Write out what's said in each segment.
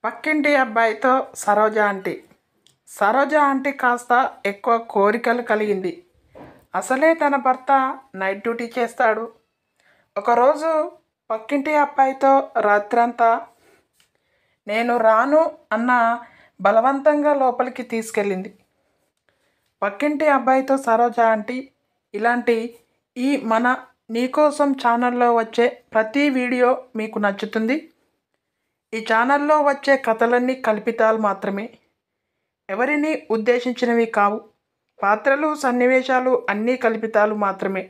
పక్కింటి అబ్బాయితో సరోజ ఆంటీ కాస్త ఎక్కువ కోరికలు కలిగింది. అసలే తన భర్త నైట్ డ్యూటీ చేస్తాడు. ఒకరోజు పక్కింటి అబ్బాయితో రాత్రంతా నేను రాను అన్న బలవంతంగా లోపలికి తీసుకెళ్ళింది. పక్కింటి అబ్బాయితో సరోజ ఆంటీ ఇలాంటి ఈ మన నీకోసం ఛానల్లో వచ్చే ప్రతి వీడియో మీకు నచ్చుతుంది. ఈ ఛానల్లో వచ్చే కథలన్నీ కల్పితాలు మాత్రమే, ఎవరిని ఉద్దేశించినవి కావు. పాత్రలు సన్నివేశాలు అన్నీ కల్పితాలు మాత్రమే,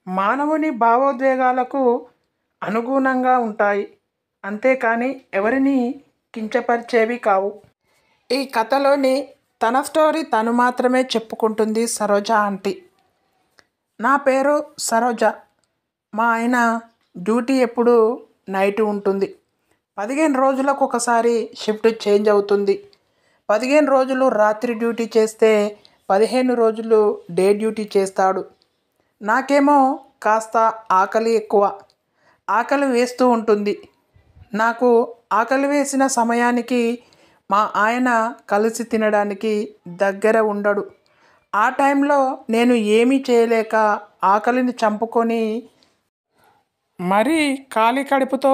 మానవుని భావోద్వేగాలకు అనుగుణంగా ఉంటాయి, అంతేకాని ఎవరిని కించపరిచేవి కావు. ఈ కథలోని తన స్టోరీ తను మాత్రమే చెప్పుకుంటుంది సరోజ ఆంటీ. నా పేరు సరోజ. మా ఆయన డ్యూటీ ఎప్పుడు నైట్ ఉంటుంది. 15 రోజులకు ఒకసారి షిఫ్ట్ చేంజ్ అవుతుంది. 15 రోజులు రాత్రి డ్యూటీ చేస్తే 15 రోజులు డే డ్యూటీ చేస్తాడు. నాకేమో కాస్త ఆకలి ఎక్కువ. ఆకలి వేస్తూ ఉంటుంది. నాకు ఆకలి వేసిన సమయానికి మా ఆయన కలిసి తినడానికి దగ్గర ఉండడు. ఆ టైంలో నేను ఏమీ చేయలేక ఆకలిని చంపుకొని మరీ ఖాళీ కడుపుతో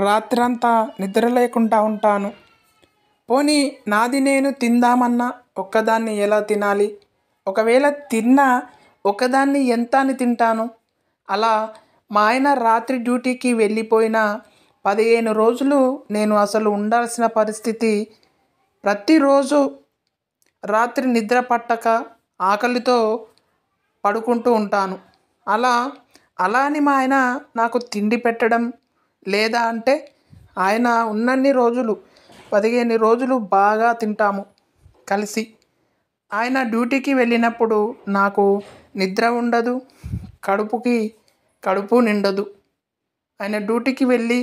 రాత్రంతా నిద్ర లేకుండా ఉంటాను. పోనీ నాది నేను తిందామన్నా ఒక్కదాన్ని ఎలా తినాలి? ఒకవేళ తిన్నా ఒకదాన్ని ఎంత అని తింటాను? అలా మా ఆయన రాత్రి డ్యూటీకి వెళ్ళిపోయిన 15 రోజులు నేను అసలు ఉండాల్సిన పరిస్థితి. ప్రతిరోజు రాత్రి నిద్ర పట్టక ఆకలితో పడుకుంటూ ఉంటాను. అలా అని మా ఆయన నాకు తిండి పెట్టడం లేదా అంటే, ఆయన ఉన్నన్ని రోజులు 15 రోజులు బాగా తింటాము కలిసి. ఆయన డ్యూటీకి వెళ్ళినప్పుడు నాకు నిద్ర ఉండదు, కడుపు నిండదు. ఆయన డ్యూటీకి వెళ్ళి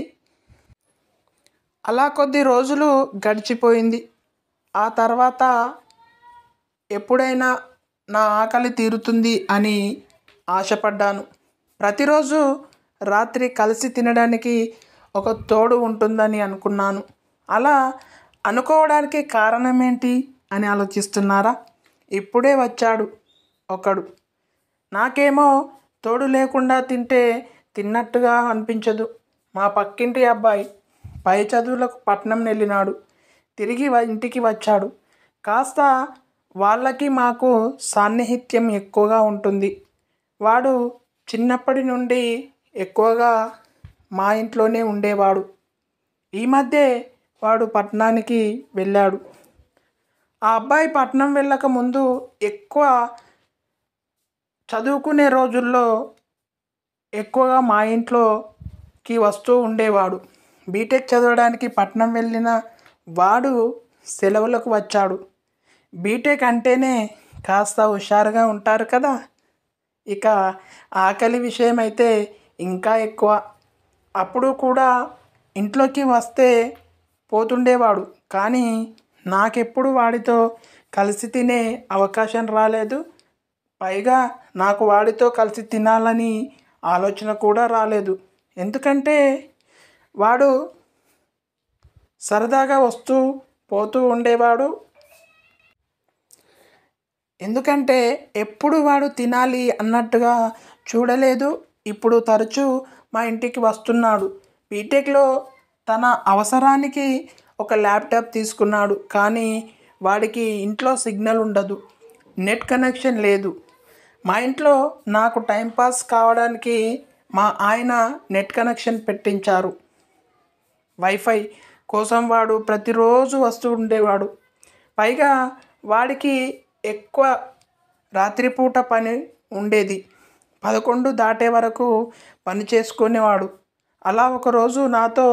అలా కొద్ది రోజులు గడిచిపోయింది. ఆ తర్వాత ఎప్పుడైనా నా ఆకలి తీరుతుంది అని ఆశపడ్డాను. ప్రతిరోజు రాత్రి కలిసి తినడానికి ఒక తోడు ఉంటుందని అనుకున్నాను. అలా అనుకోవడానికి కారణం ఏంటి అని ఆలోచిస్తున్నారా? ఇప్పుడే వచ్చాడు ఒకడు. నాకేమో తోడు లేకుండా తింటే తిన్నట్టుగా అనిపించదు. మా పక్కింటి అబ్బాయి పై చదువులకు పట్నం వెళ్ళినాడు. తిరిగి ఇంటికి వచ్చాడు. కాస్త వాళ్ళకి మాకు సాన్నిహిత్యం ఎక్కువగా ఉంటుంది. వాడు చిన్నప్పటి నుండి ఎక్కువగా మా ఇంట్లోనే ఉండేవాడు. ఈ మధ్యే వాడు పట్టణానికి వెళ్ళాడు. ఆ అబ్బాయి పట్టణం వెళ్ళక ముందు ఎక్కువ చదువుకునే రోజుల్లో ఎక్కువగా మా ఇంట్లోకి వస్తూ ఉండేవాడు. బీటెక్ చదవడానికి పట్టణం వెళ్ళిన వాడు సెలవులకు వచ్చాడు. బీటెక్ అంటేనే కాస్త హుషారుగా ఉంటారు కదా. ఇక ఆకలి విషయం అయితే ఇంకా ఎక్కువ. అప్పుడు కూడా ఇంట్లోకి వస్తే పోతుండేవాడు. కానీ నాకెప్పుడు వాడితో కలిసి తినే అవకాశం రాలేదు. పైగా నాకు వాడితో కలిసి తినాలని ఆలోచన కూడా రాలేదు. ఎందుకంటే వాడు సరదాగా వస్తూ పోతూ ఉండేవాడు. ఎందుకంటే ఎప్పుడు వాడు తినాలి అన్నట్టుగా చూడలేదు. ఇప్పుడు తరచూ మా ఇంటికి వస్తున్నాడు. బీటెక్లో తన అవసరానికి ఒక ల్యాప్టాప్ తీసుకున్నాడు. కానీ వాడికి ఇంట్లో సిగ్నల్ ఉండదు, నెట్ కనెక్షన్ లేదు. మా ఇంట్లో నాకు టైంపాస్ కావడానికి మా ఆయన నెట్ కనెక్షన్ పెట్టించారు. వైఫై కోసం వాడు ప్రతిరోజు వస్తూ ఉండేవాడు. పైగా వాడికి ఎక్కువ రాత్రిపూట పని ఉండేది. 11 దాటే వరకు పని చేసుకునేవాడు. అలా ఒకరోజు నాతో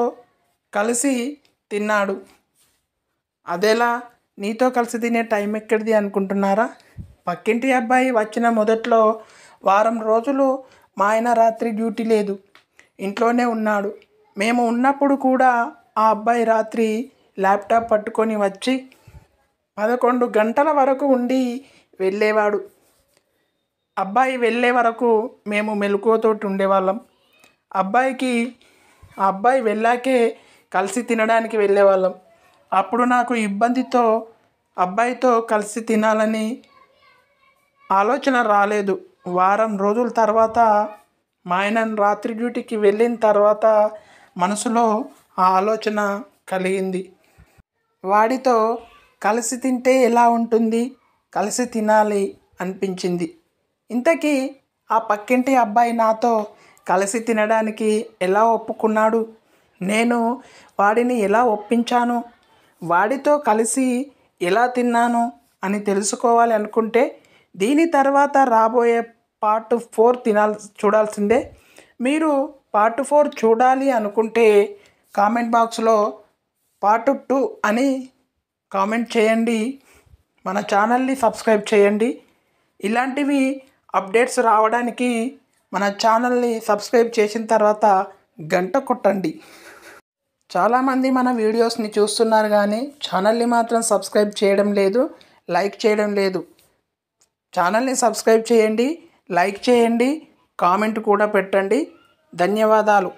కలిసి తిన్నాడు. అదెలా నీతో కలిసి తినే టైం ఎక్కడిది అనుకుంటున్నారా? పక్కింటి అబ్బాయి వచ్చిన మొదట్లో వారం రోజులు మా ఆయన రాత్రి డ్యూటీ లేదు, ఇంట్లోనే ఉన్నాడు. మేము ఉన్నప్పుడు కూడా ఆ అబ్బాయి రాత్రి ల్యాప్టాప్ పట్టుకొని వచ్చి 11 గంటల వరకు ఉండి వెళ్ళేవాడు. అబ్బాయి వెళ్ళే వరకు మేము మెలకువతోటి ఉండేవాళ్ళం. ఆ అబ్బాయి వెళ్ళాకే కలిసి తినడానికి వెళ్ళేవాళ్ళం. అప్పుడు నాకు ఇబ్బందితో అబ్బాయితో కలిసి తినాలని ఆలోచన రాలేదు. వారం రోజుల తర్వాత మా ఆయన రాత్రి డ్యూటీకి వెళ్ళిన తర్వాత మనసులో ఆ ఆలోచన కలిగింది. వాడితో కలిసి తింటే ఎలా ఉంటుంది, కలిసి తినాలి అనిపించింది. ఇంతకీ ఆ పక్కింటి అబ్బాయి నాతో కలిసి తినడానికి ఎలా ఒప్పుకున్నాడు, నేను వాడిని ఎలా ఒప్పించాను, వాడితో కలిసి ఎలా తిన్నాను అని తెలుసుకోవాలి అనుకుంటే దీని తర్వాత రాబోయే పార్ట్ 4 చూడాల్సిందే. మీరు పార్ట్ 4 చూడాలి అనుకుంటే కామెంట్ బాక్స్లో పార్ట్ 2 అని కామెంట్ చేయండి. మన ఛానల్ని సబ్స్క్రైబ్ చేయండి. ఇలాంటివి అప్డేట్స్ రావడానికి మన ఛానల్ని సబ్స్క్రైబ్ చేసిన తర్వాత గంట కొట్టండి. చాలామంది మన వీడియోస్ని చూస్తున్నారు కానీ ఛానల్ని మాత్రం సబ్స్క్రైబ్ చేయడం లేదు, లైక్ చేయడం లేదు. ఛానల్ని సబ్స్క్రైబ్ చేయండి, లైక్ చేయండి, కామెంట్ కూడా పెట్టండి. ధన్యవాదాలు.